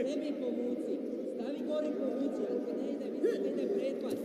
Sebi povuci, stavi gore povuci, ako ne ide, mislim da ide pretpad.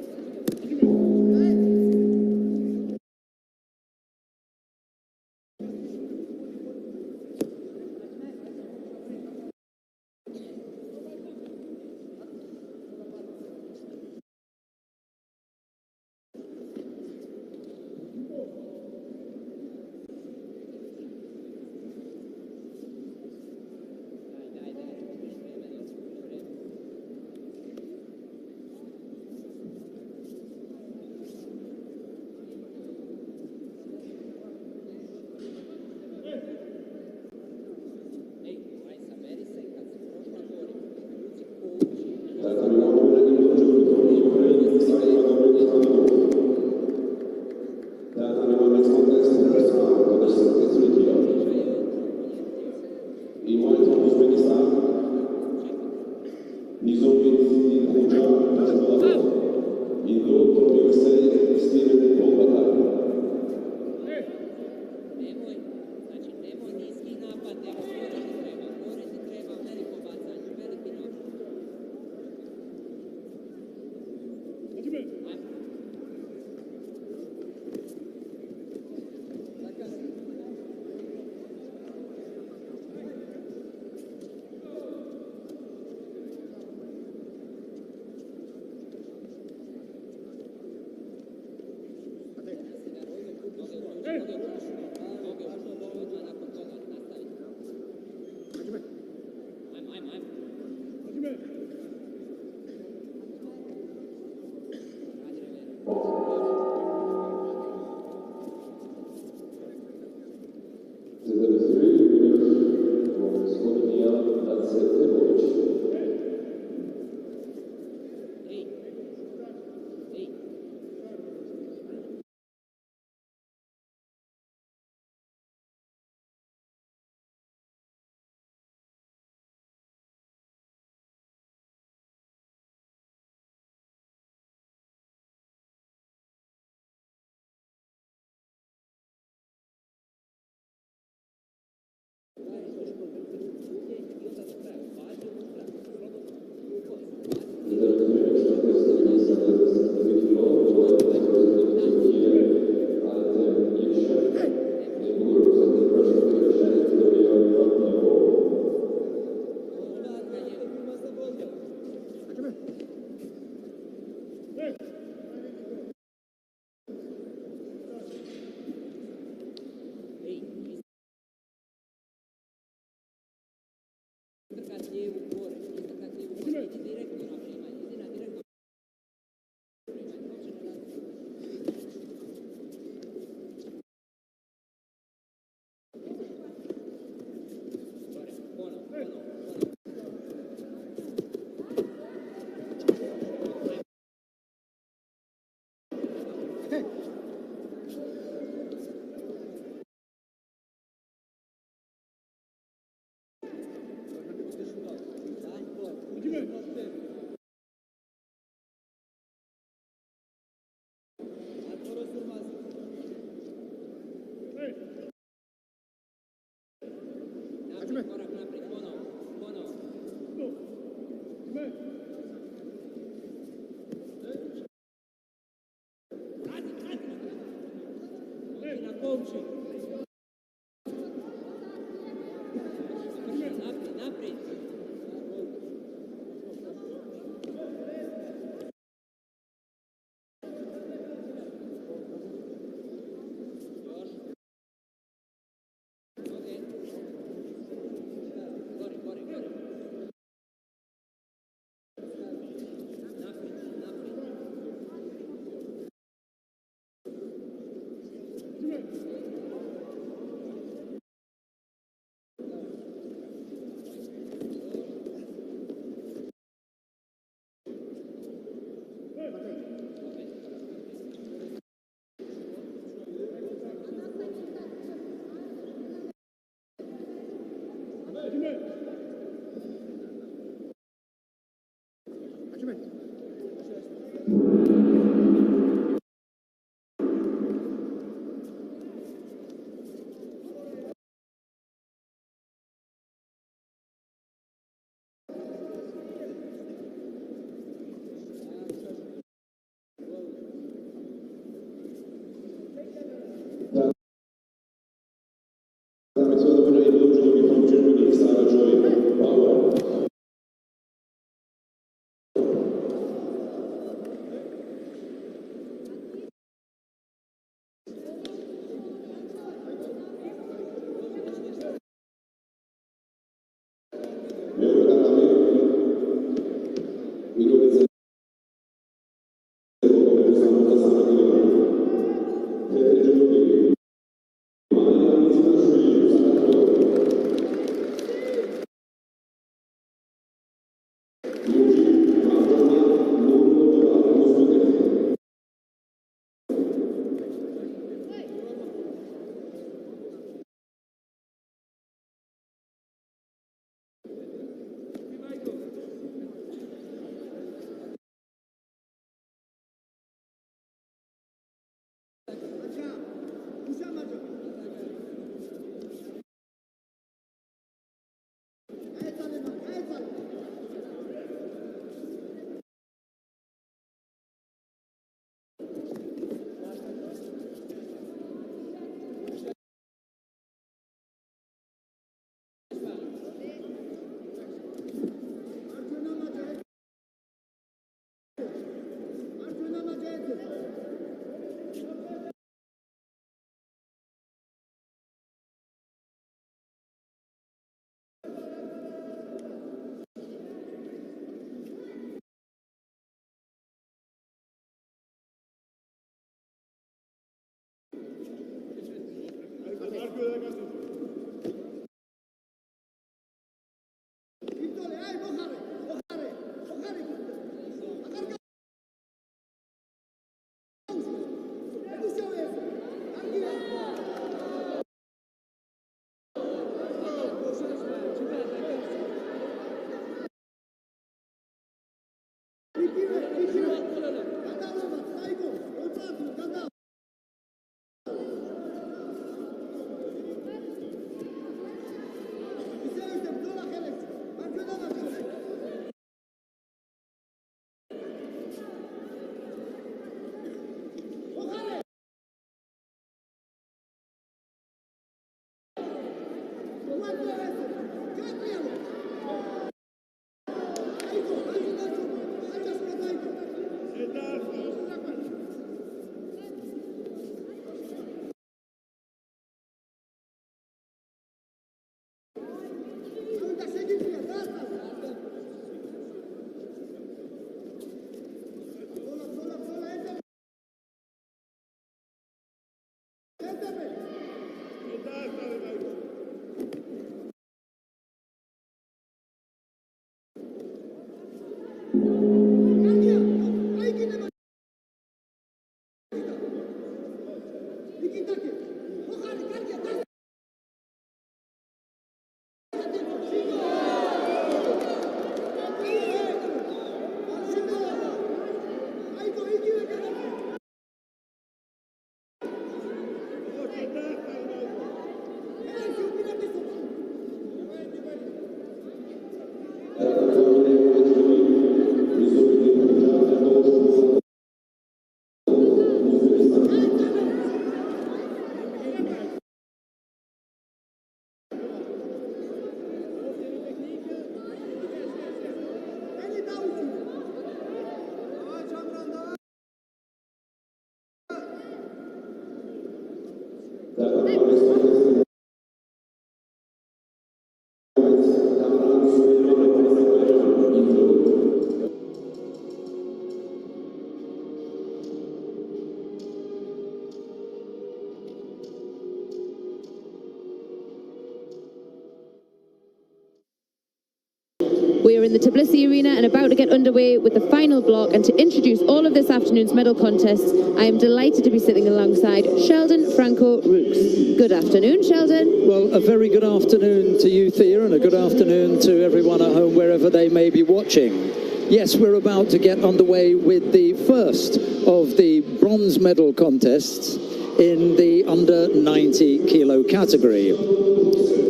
We are in the Tbilisi arena and about to get underway with the final block, and to introduce all of this afternoon's medal contests, I am delighted to be sitting alongside Sheldon Franco Rooks. Good afternoon, Sheldon. Well, a very good afternoon to you, Thea, and a good afternoon to everyone at home, wherever they may be watching. Yes, we're about to get underway with the first of the bronze medal contests in the under 90 kilo category.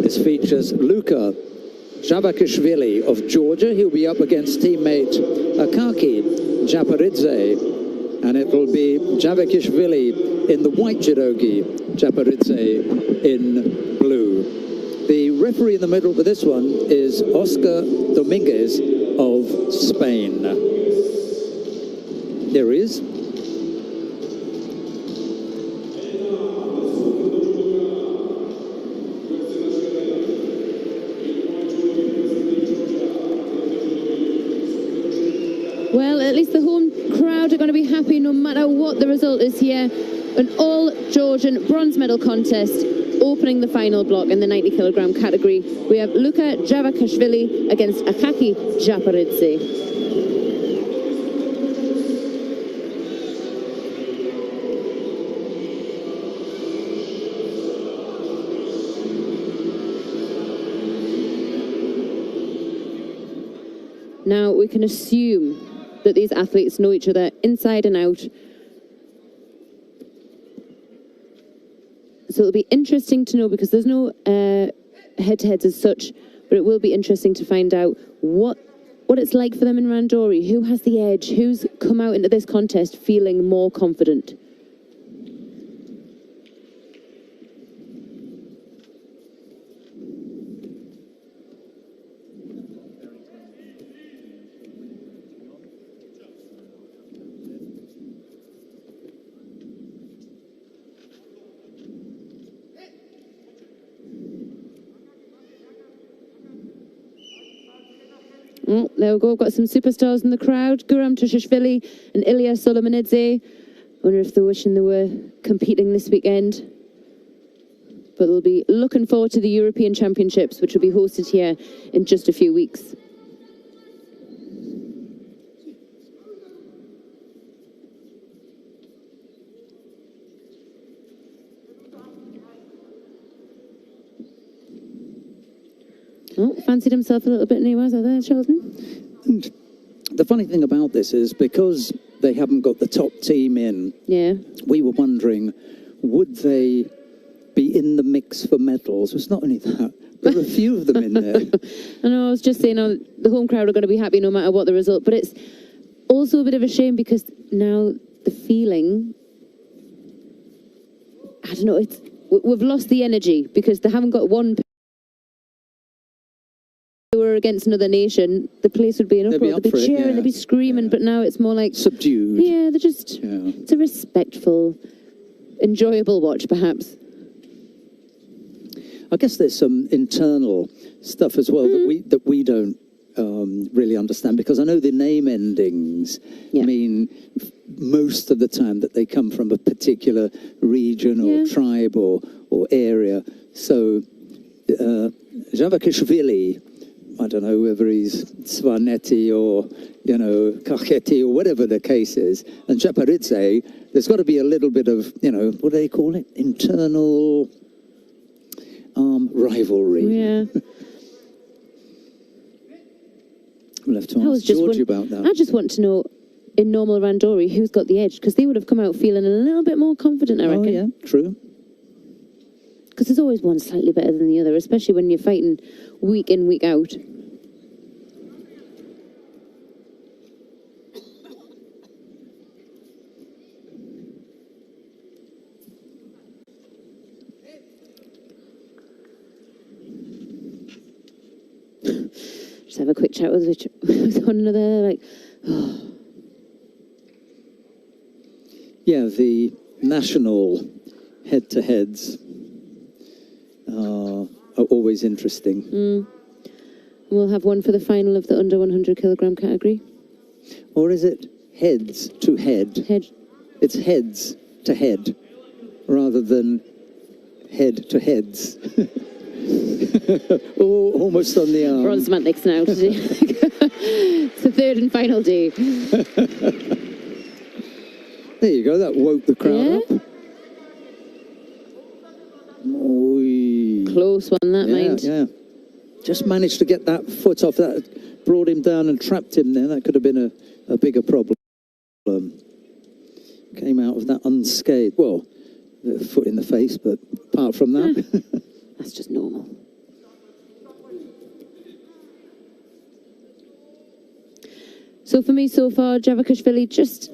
This features Luka Javakishvili of Georgia. He'll be up against teammate Akaki Japaridze, and it will be Javakishvili in the white judogi, Japaridze in blue. The referee in the middle for this one is Oscar Dominguez of Spain. Here he is. Well, at least the home crowd are going to be happy no matter what the result is here. An all-Georgian bronze medal contest opening the final block in the 90 kilogram category. We have Luka Javakishvili against Akaki Japaridze. Now, we can assume that these athletes know each other inside and out. So it'll be interesting to know, because there's no head-to-heads as such, but it will be interesting to find out what it's like for them in Randori, who has the edge, who's come out into this contest feeling more confident. Oh, there we go. We've got some superstars in the crowd. Guram Tushishvili and Ilya Solomonidze. Wonder if they're wishing they were competing this weekend. But they'll be looking forward to the European Championships, which will be hosted here in just a few weeks. Oh, fancied himself a little bit new, was there, Sheldon? And the funny thing about this is, because they haven't got the top team in, we were wondering, would they be in the mix for medals? It's not only that, there are a few of them in there. I know, I was just saying, the home crowd are going to be happy no matter what the result, but it's also a bit of a shame because now the feeling, I don't know, we've lost the energy because they haven't got one were against another nation, the place would be in uproar. They'd be cheering, they'd be screaming, but now it's more like... subdued. Yeah, they're just... It's a respectful, enjoyable watch, perhaps. I guess there's some internal stuff as well that we don't really understand, because I know the name endings mean most of the time that they come from a particular region or tribe or area. So Javakishvili, I don't know whether he's Svanetti or, you know, Kacheti or whatever the case is, and Japaridze, there's got to be a little bit of, you know, what do they call it? Internal rivalry. Yeah. We'll have to ask George about that. I just want to know, in normal Randori, who's got the edge? Because they would have come out feeling a little bit more confident, I reckon. Oh, yeah, true. Because there's always one slightly better than the other, especially when you're fighting week in, week out. Just have a quick chat with one another, like, oh. Yeah, the national head-to-heads are always interesting. We'll have one for the final of the under 100 kilogram category. Or is it heads to head? It's heads to head, rather than head to heads. Oh, almost on the arm. We're on semantics now today. It's the third and final day. There you go, that woke the crowd up. Oy. Close one, that, mind. Yeah. Just managed to get that foot off. That brought him down and trapped him there. That could have been a bigger problem. Came out of that unscathed. Well, a foot in the face, but apart from that... That's just normal. So for me so far, Javakishvili just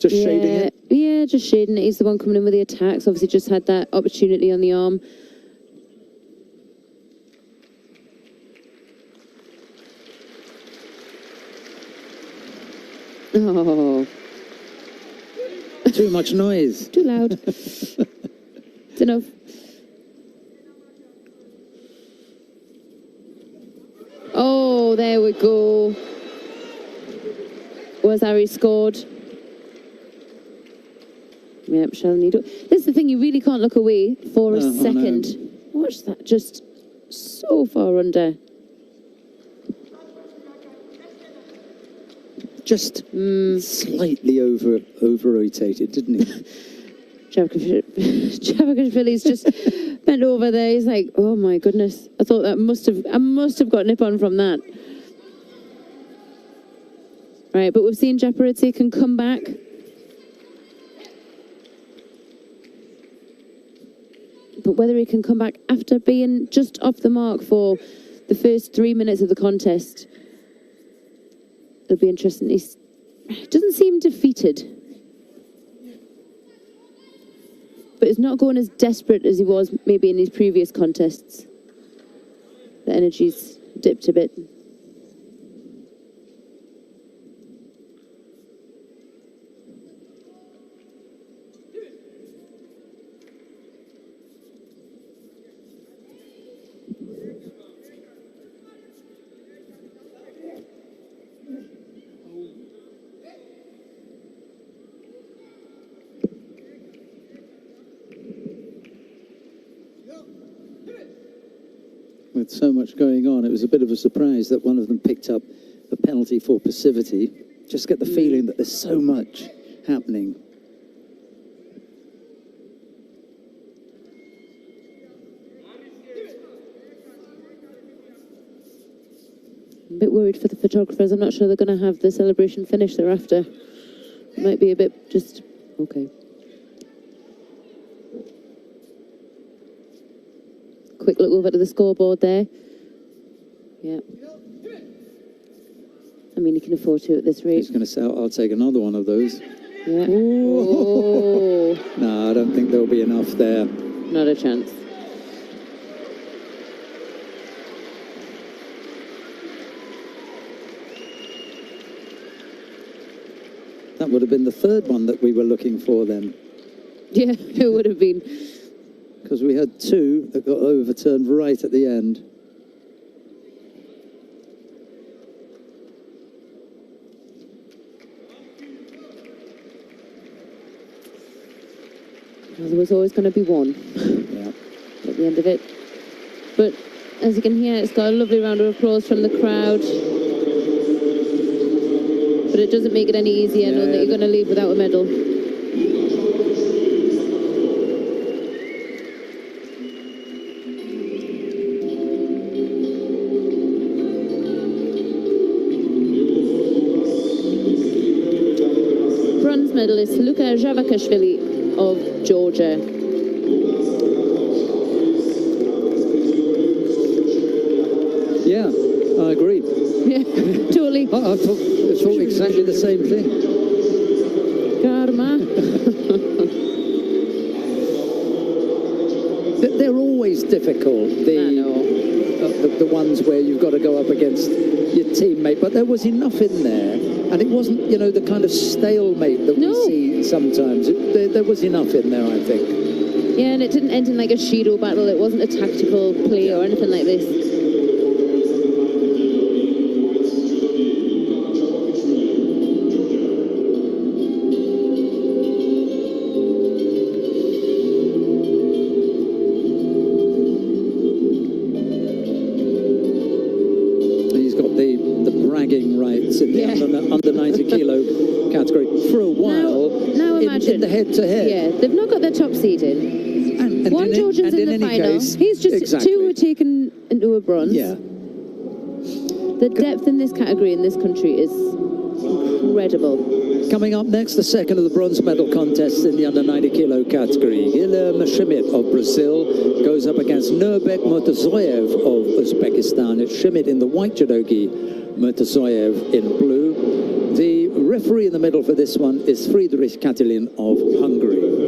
shading it? Yeah, just shading it. He's the one coming in with the attacks. Obviously just had that opportunity on the arm. Oh. Too much noise. Too loud. It's enough. Oh, there we go. Was Harry scored? Yep, Shalnido. This is the thing, you really can't look away for a second. Watch that, just so far under. Just slightly over-rotated, didn't he? Javakishvili's just bent over there. He's like, oh my goodness. I thought I must have got nip-on from that. Right, but we've seen Japaridze can come back. But whether he can come back after being just off the mark for the first 3 minutes of the contest, it'll be interesting. He doesn't seem defeated. But he's not going as desperate as he was maybe in his previous contests. The energy's dipped a bit. With so much going on, it was a bit of a surprise that one of them picked up a penalty for passivity. Just get the feeling that there's so much happening. I'm a bit worried for the photographers. I'm not sure they're going to have the celebration finish thereafter. It might be a bit just... okay. Quick look over to the scoreboard there. Yeah. I mean, you can afford to at this rate. He's going to say, I'll take another one of those. Yeah. Oh. No, I don't think there'll be enough there. Not a chance. That would have been the third one that we were looking for then. Yeah, it would have been. Because we had two that got overturned right at the end. Well, there was always going to be one at the end of it. But as you can hear, it's got a lovely round of applause from the crowd. But it doesn't make it any easier knowing that you're going to leave without a medal. Bronze medalist Luka Javakashvili of Georgia. Yeah, I agree. Yeah, totally. I thought exactly the same thing. Karma. They're always difficult, the ones where you've got to go up against your teammate, but there was enough in there, and it wasn't, you know, the kind of stalemate that we see sometimes. There was enough in there, I think. Yeah, and it didn't end in like a Shido battle. It wasn't a tactical play or anything like this. In the under 90 kilo category for a while. Now imagine in the head-to-head. Yeah, they've not got their top seed in. And one Georgian's in the final. Case, he's just two were taken into a bronze. Yeah. The depth in this category in this country is incredible. Coming up next, the second of the bronze medal contests in the under 90 kilo category. Guilherme Schmidt of Brazil goes up against Nurbek Murtazoyev of Uzbekistan. It's Schmidt in the white judogi, Murtazoyev in blue. The referee in the middle for this one is Friedrich Katalin of Hungary.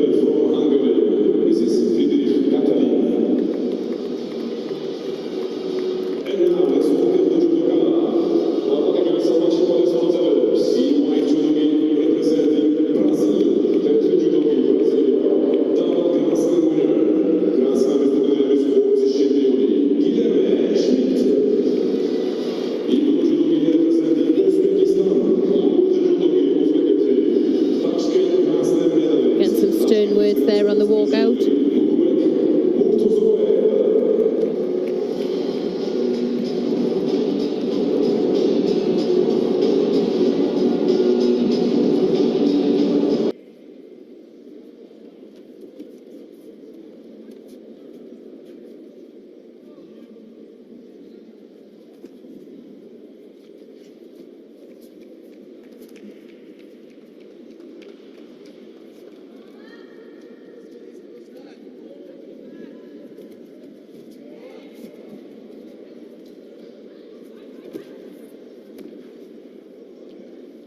There on the walkout.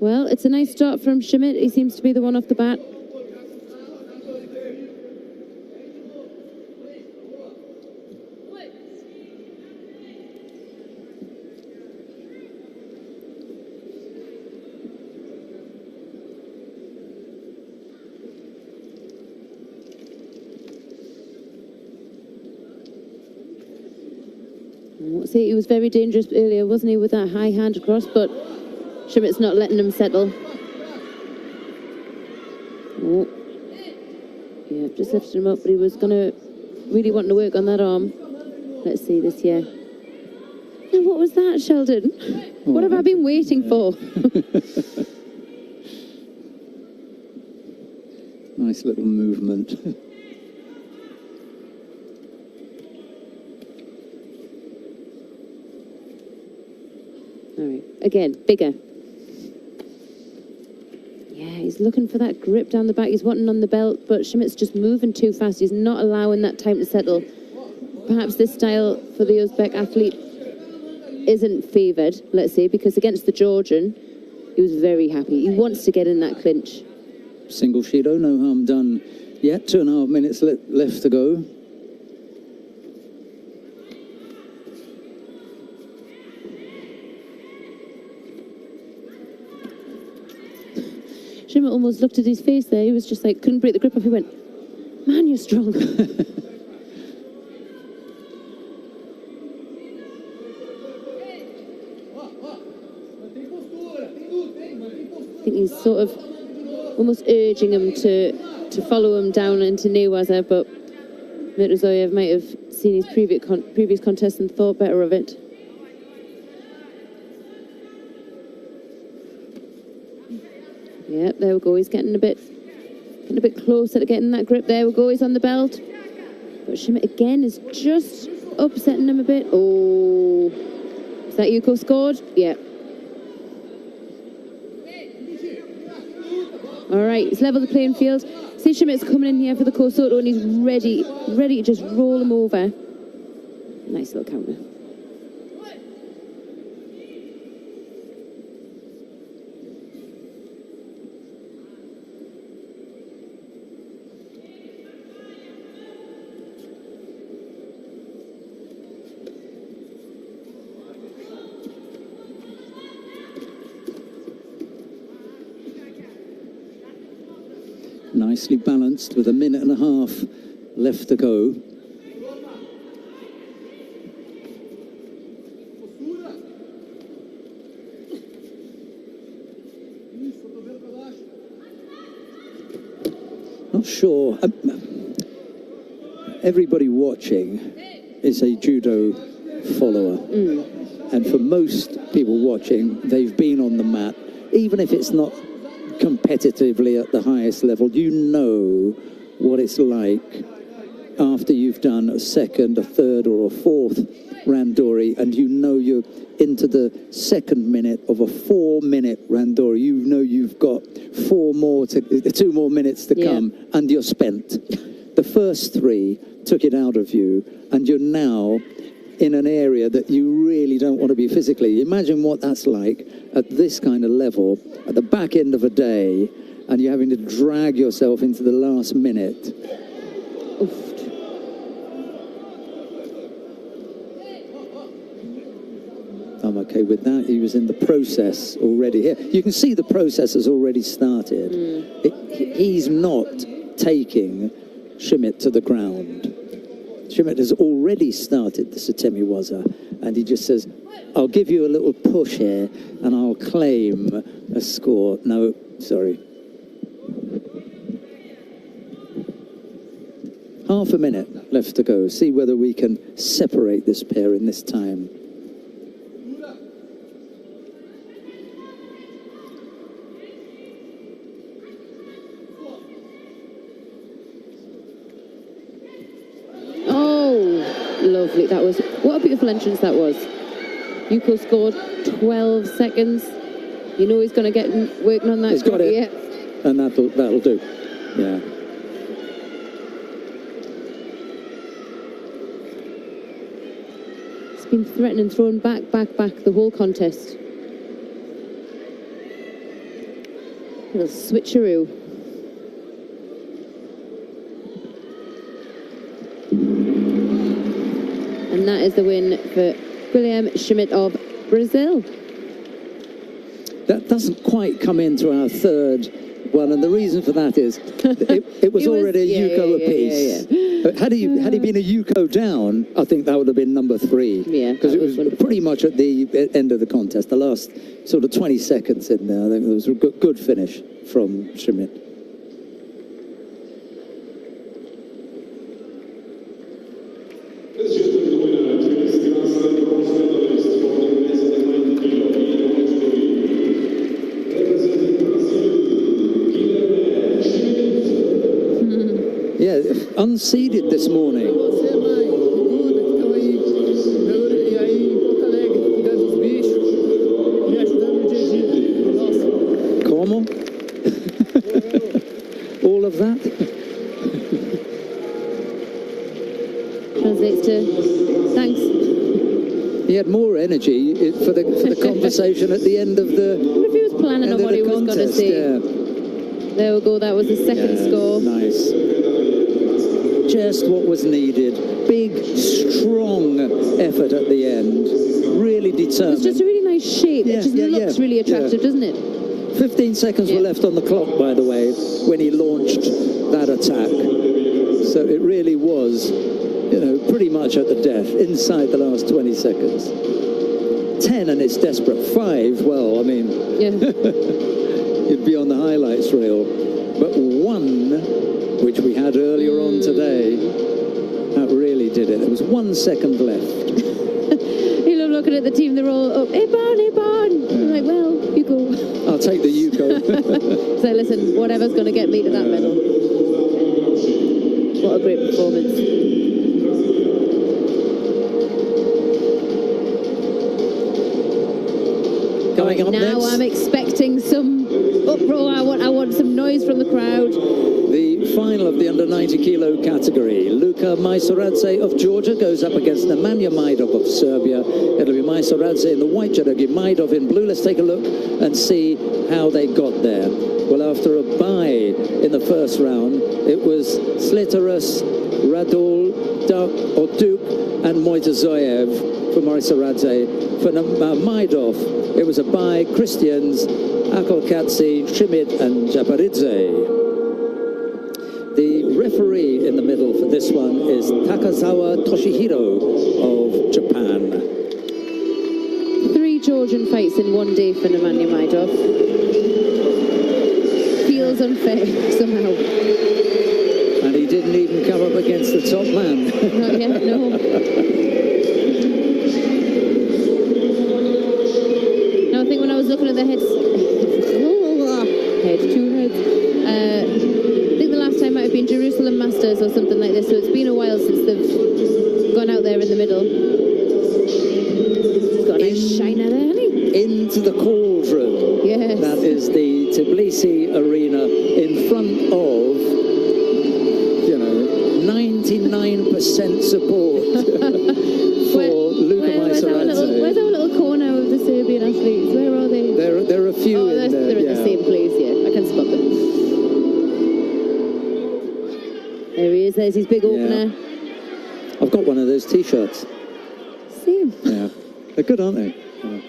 Well, it's a nice start from Schmidt. He seems to be the one off the bat. See, he was very dangerous earlier, wasn't he, with that high hand across, but Schmidt's not letting him settle. Oh. Yeah, just lifted him up, but he was really wanting to work on that arm. Let's see this here. Now, what was that, Sheldon? What have I been waiting for? Nice little movement. All right, again, bigger. Yeah, he's looking for that grip down the back. He's wanting on the belt, but Schmidt's just moving too fast. He's not allowing that time to settle. Perhaps this style for the Uzbek athlete isn't favoured, let's say, because against the Georgian, he was very happy. He wants to get in that clinch. Single Shido, no harm done yet. 2.5 minutes left to go. Schmidt almost looked at his face there. He was just like, couldn't break the grip off. He went, man, you're strong. I think he's sort of almost urging him to follow him down into Newaza, but Mitrozoyev might have seen his previous contest and thought better of it. Yeah, there we go. He's getting a bit closer to getting that grip. There we go. He's on the belt. But Schmidt again is just upsetting him a bit. Oh, is that Yuko scored? Yeah. All right, he's leveled the playing field. See, Schmidt's coming in here for the Kosoto, and he's ready to just roll him over. Nice little counter. Nicely balanced with a minute and a half left to go. Not sure. Everybody watching is a judo follower. And for most people watching, they've been on the mat, even if it's not competitively at the highest level. You know what it's like after you've done a second, a third or a fourth randori, and you know you're into the second minute of a 4-minute randori. You know you've got 2 more minutes to come, and you're spent. The first 3 took it out of you, and you're now in an area that you really don't want to be physically. Imagine what that's like at this kind of level, at the back end of a day, and you're having to drag yourself into the last minute. Oof. I'm okay with that. He was in the process already here. You can see the process has already started. He's not taking Schmidt to the ground. Schmidt has already started the Satemi-waza, and he just says, I'll give you a little push here, and I'll claim a score. No, sorry. Half a minute left to go. See whether we can separate this pair in this time. Lovely. That was, what a beautiful entrance that was. Yuko scored 12 seconds. You know he's going to get working on that. He's got it. Yeah. And that'll do. Yeah. It's been threatening, thrown back the whole contest. Little switcheroo. And that is the win for William Schmidt of Brazil. That doesn't quite come into our third one, and the reason for that is it was already a Yuko apiece. But had he been a Yuko down, I think that would have been number 3. Yeah, because it was wonderful. Pretty much at the end of the contest, the last sort of 20 seconds in there. I think it was a good finish from Schmidt. Yeah, unseeded this morning. Como? All of that? Translates to thanks. He had more energy for the conversation at the end of the. I wonder if he was planning on what he was going to say. Yeah. There we go. That was the second score. Nice. Just what was needed. Big, strong effort at the end. Really determined. It's just a really nice shape. It just looks really attractive, doesn't it? 15 seconds were left on the clock, by the way, when he launched that attack. So it really was, you know, pretty much at the death inside the last 20 seconds. 10 and it's desperate. 5, well, I mean, you'd be on the highlights reel. But 1, which we had earlier on today, that really did it. There was 1 second left. You love looking at the team, they're all up, hey Bon, hey Bon. I'm like, well, you go. I'll take the Yuko. So listen, whatever's going to get me to that medal. What a great performance. Coming up now next. I'm expecting some uproar. I want some noise from the crowd. The final of the under 90 kilo category. Luka Maisaradze of Georgia goes up against Nemanja Majdov of Serbia. It'll be Maisaradze in the white jersey, Majdov in blue. Let's take a look and see how they got there. Well, after a bye in the first round, it was Sliteris, Radul, Duke and Moitazoyev for Maisaradze. For Majdov, it was a bye Christians, Akolkatsi, Schmidt and Japaridze. The referee in the middle for this one is Takazawa Toshihiro of Japan. 3 Georgian fights in one day for Nemanja Majdov. Feels unfair somehow. And he didn't even come up against the top man. Not yet, no. Now I think when I was looking at the heads, two heads, I think the last time might have been Jerusalem Masters or something like this, so it's been a while since they've gone out there in the middle. He's got a nice shiner there, hasn't he? Into the cauldron. Yes. That is the Tbilisi arena in front of, you know, 99% support for Luka Maisaradze. Where's our little corner of the Serbian athletes? Where are they? There are a few in there. They're in the same place, yeah. I can spot them. There he is, there's his big opener. I've got one of those T-shirts. Same. Yeah. They're good, aren't they? Yeah.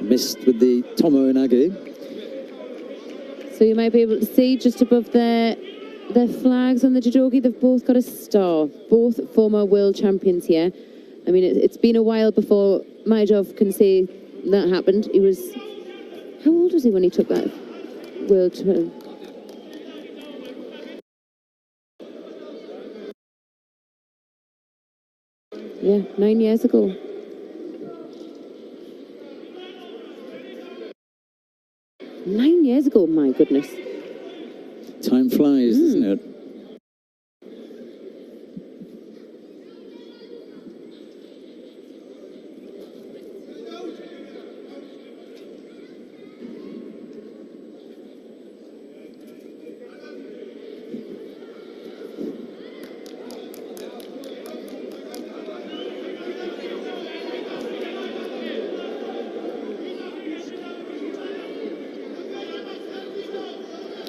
Missed with the Tomo Inagi. So you might be able to see just above their flags on the judogi, they've both got a star. Both former world champions here. I mean, it's been a while before Majdov can say that happened. He was... How old was he when he took that world title? Yeah, 9 years ago. Nine years ago, my goodness. Time flies, doesn't it?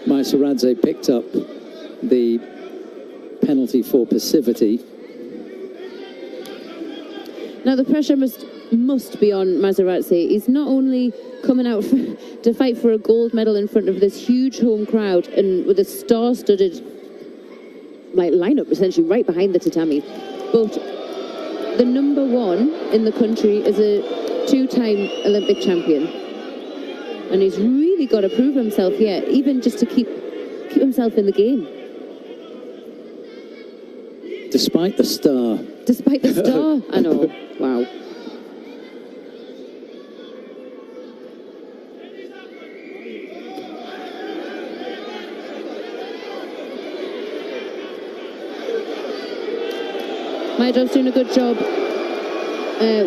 Maisaradze picked up the penalty for passivity. Now the pressure must be on Maisaradze. He's not only coming out to fight for a gold medal in front of this huge home crowd and with a star-studded lineup essentially right behind the tatami, but the number 1 in the country is a 2-time Olympic champion. And he's really got to prove himself here, even just to keep himself in the game. Despite the star. Despite the star, I know. Wow. Majdov's doing a good job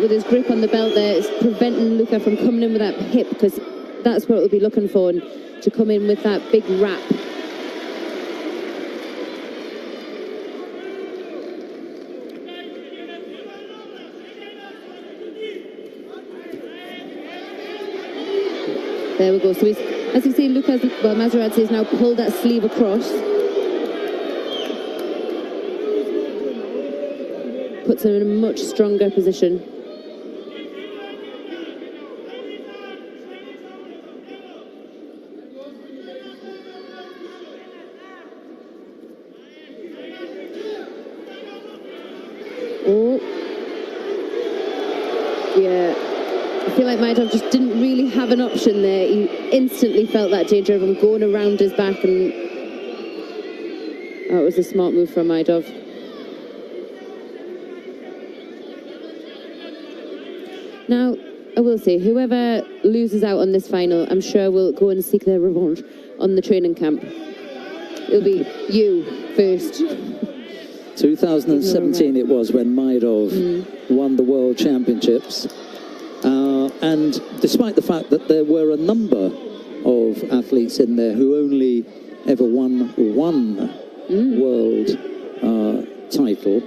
with his grip on the belt there. It's preventing Luka from coming in with that hip, because that's what we'll be looking for, and to come in with that big wrap. There we go. So he's, as you see, Maisaradze has now pulled that sleeve across. puts him in a much stronger position. Oh. Yeah. I feel like Maidov just didn't really have an option there. He instantly felt that danger of him going around his back, and that was a smart move from Maidov. Now, I will say, whoever loses out on this final, I'm sure will go and seek their revenge on the training camp. It'll be you first. 2017 it was when Maidov won the World Championships. And despite the fact that there were a number of athletes in there who only ever won one world title,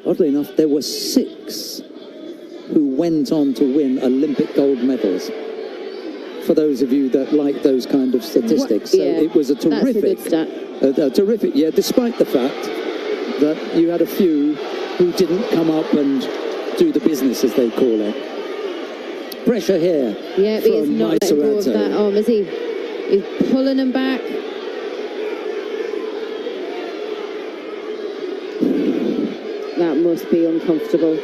oddly enough, there were 6 who went on to win Olympic gold medals. For those of you that like those kind of statistics. So it was a terrific, terrific year, despite the fact that you had a few who didn't come up and do the business, as they call it. Pressure here. Yeah, but he's not letting go of that arm, is he? He's pulling him back. That must be uncomfortable.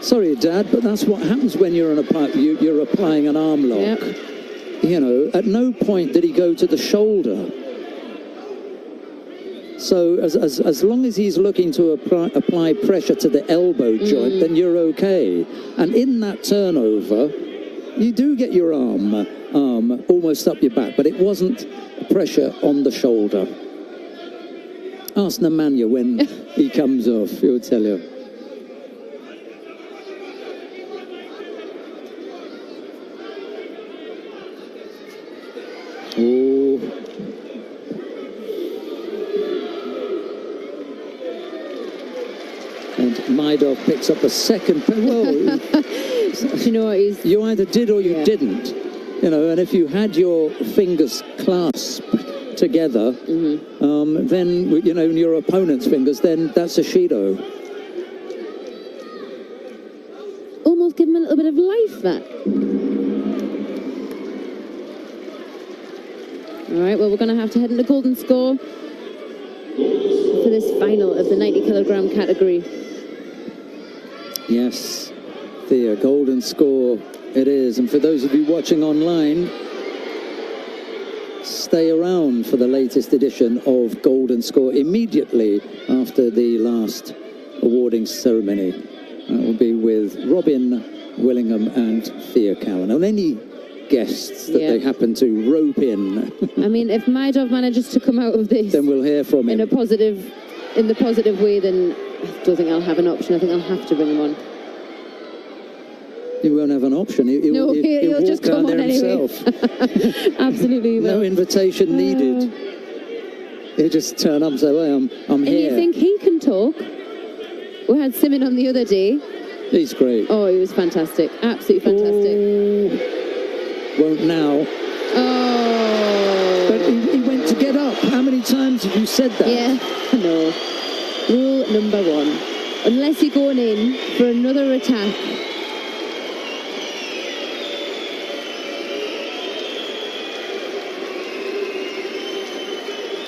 Sorry, Dad, but that's what happens when you're you're applying an arm lock. Yep. You know, at no point did he go to the shoulder. So as long as he's looking to apply pressure to the elbow joint, then you're okay. And in that turnover, you do get your arm almost up your back, but it wasn't pressure on the shoulder. Ask Nemanja when he comes off, he'll tell you. Oh. And Maidov picks up a second. Well, do you know what? You either did or you didn't. You know, and if you had your fingers clasped together, then, you know, your opponent's fingers, then that's a Shido. Almost give him a little bit of life, that. All right, well, we're going to have to head into golden score for this final of the 90 kilogram category. Yes, the golden score it is. And for those of you watching online, stay around for the latest edition of Golden Score immediately after the last awarding ceremony. That will be with Robin Willingham and Thea Cowan. And any guests that they happen to rope in. I mean, if Maidov manages to come out of this, then we'll hear from him in the positive way. Then I don't think I'll have an option. I think I'll have to bring him on. He won't have an option. He'll just come on anyway. Absolutely. No invitation needed. He'll just turn up and say, "Well, I'm here." And you think he can talk? We had Simon on the other day. He's great. Oh, he was fantastic. Absolutely fantastic. Oh. Won't now. Oh. But he went to get up. How many times have you said that? Yeah, no. Rule number 1. Unless you're going in for another attack.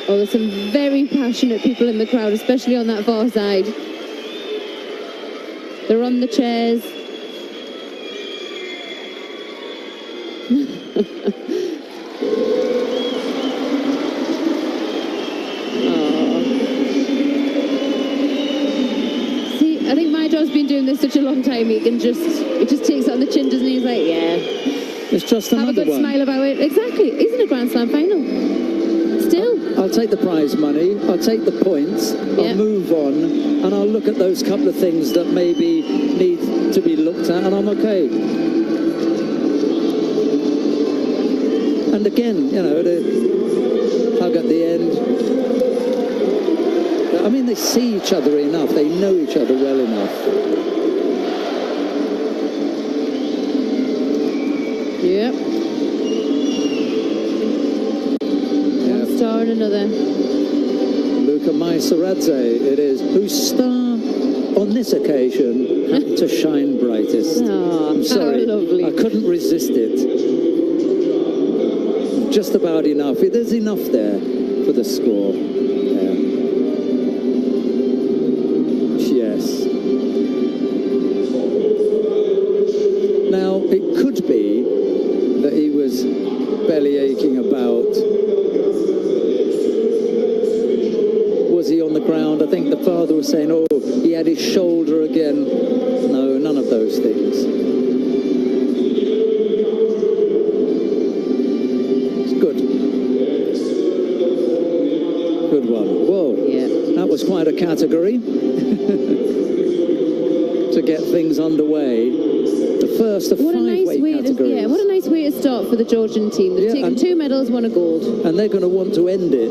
Oh, there's some very passionate people in the crowd, especially on that far side. They're on the chairs. See, I think Maidov's been doing this such a long time, he just takes it on the chin, doesn't he? He's like, yeah. It's just another one. Have a good smile about it. Exactly. He's in a Grand Slam final. Still. I'll take the prize money, I'll take the points, I'll move on, and I'll look at those couple of things that maybe need to be looked at, and I'm okay. And again, you know, the hug at the end. I mean, they see each other enough, they know each other well enough. Yeah. One star and another. Luca Maisaradze, it is, whose star on this occasion had to shine brightest. Oh, I'm sorry, how lovely. I couldn't resist it. Just about enough. There's enough there for the score. Yeah. Yes. Now, it could be that he was belly aching about. Was he on the ground? I think the father was saying, oh, he had his shoulder again. No, none of those things. It's good. Good one. Whoa. Yeah. That was quite a category to get things underway. The first of What a 5 nice weight way categories. to, yeah, what a nice way to start for the Georgian team. They've taken 2 medals, 1 a gold. And they're going to want to end it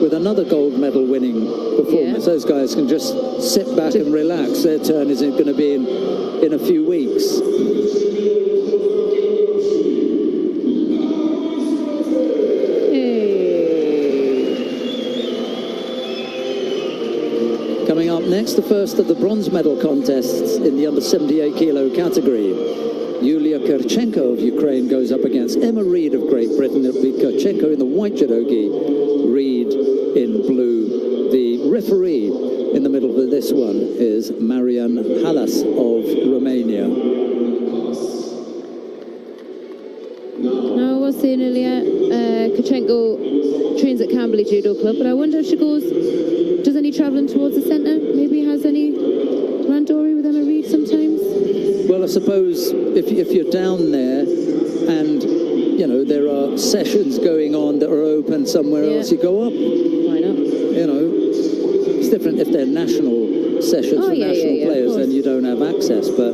with another gold medal winning performance. Yeah. Those guys can just sit back and relax. Their turn isn't going to be in a few weeks. Coming up next, the first of the bronze medal contests in the under 78 kilo category. Yulia Kirchenko of Ukraine goes up against Emma Reed of Great Britain. It'll be Kirchenko in the white judogi, Reed in blue. The referee in the middle of this one is Marian Halas of Romania. Now, I was saying earlier, Kirchenko trains at Camberley Judo Club, but I wonder if she does any travelling towards the centre? Maybe has any randori with Emma Reed sometimes? Well, I suppose if you're down there and, you know, there are sessions going on that are open somewhere else, you go up. Why not? You know, it's different if they're national sessions for national players, then you don't have access, but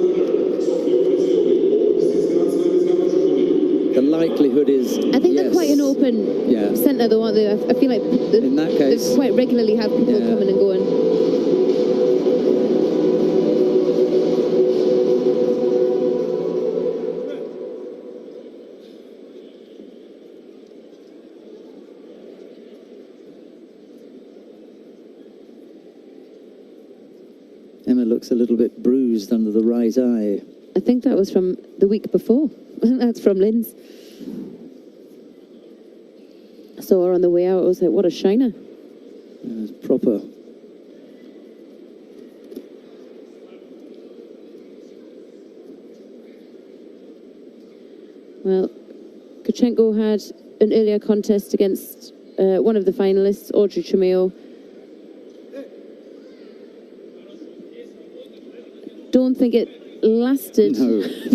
the likelihood is, I think they're quite an open centre though, aren't they? I feel like in that case, they quite regularly have people coming and going. Emma looks a little bit bruised under the right eye. I think that was from the week before. That's from Lynn's. I saw her on the way out. I was like, what a shiner. It's proper. Well, Kirchenko had an earlier contest against one of the finalists, Audrey Chimeo. Don't think it lasted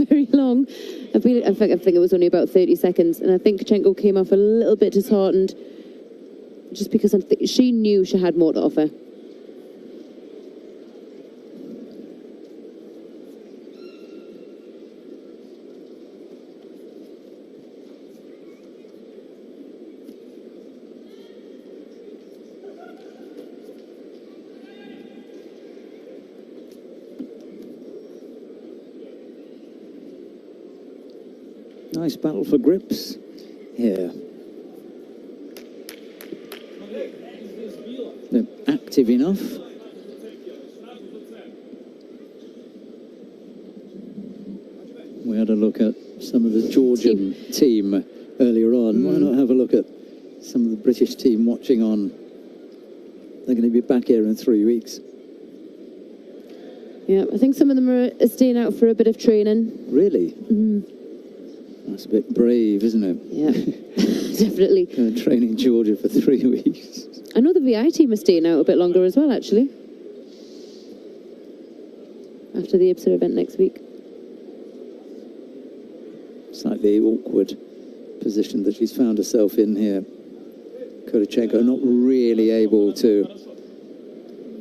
very long. I think it was only about 30 seconds, and I think Kirchenko came off a little bit disheartened, just because she knew she had more to offer. Nice battle for grips here. They're active enough. We had a look at some of the Georgian team earlier on. Why not have a look at some of the British team watching on? They're going to be back here in 3 weeks. Yeah, I think some of them are staying out for a bit of training. Really? That's a bit brave, isn't it? Yeah, definitely. Training Georgia for 3 weeks. I know the VI team are staying out a bit longer as well, actually. After the IBSA event next week. Slightly awkward position that she's found herself in here. Kirchenko not really able to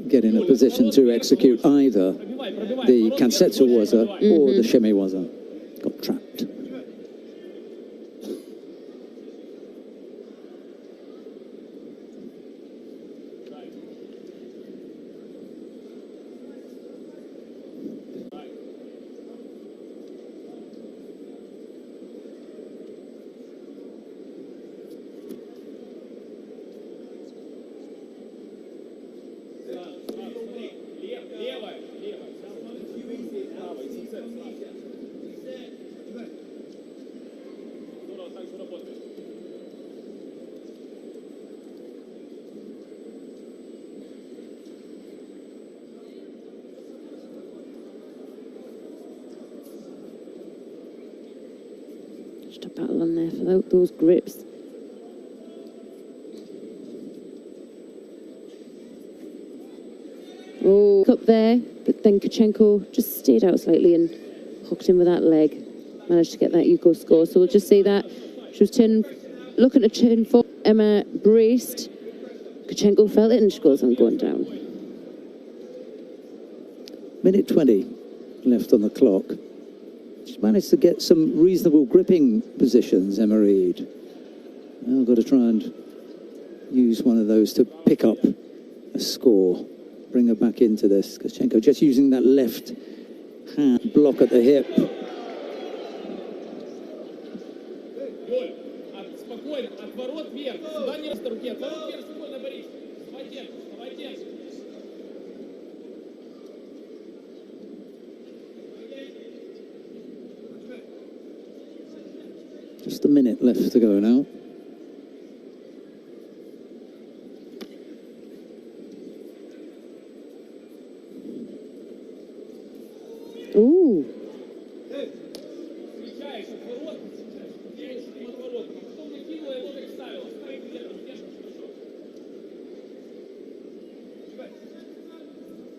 get in a position to execute either the Kansetsu waza or the Shime waza. Got trapped. to battle on there for those grips. Oh, up there, but then Kachenko just stayed out slightly and hooked him with that leg. Managed to get that Yuko score. So we'll just say that she was looking to turn for Emma braced. Kachenko felt it and she goes on going down. Minute 20 left on the clock. She's managed to get some reasonable gripping positions, Emma Reid. Now I've got to try and use one of those to pick up a score. Bring her back into this. Kachenko just using that left hand block at the hip. Just a minute left to go now.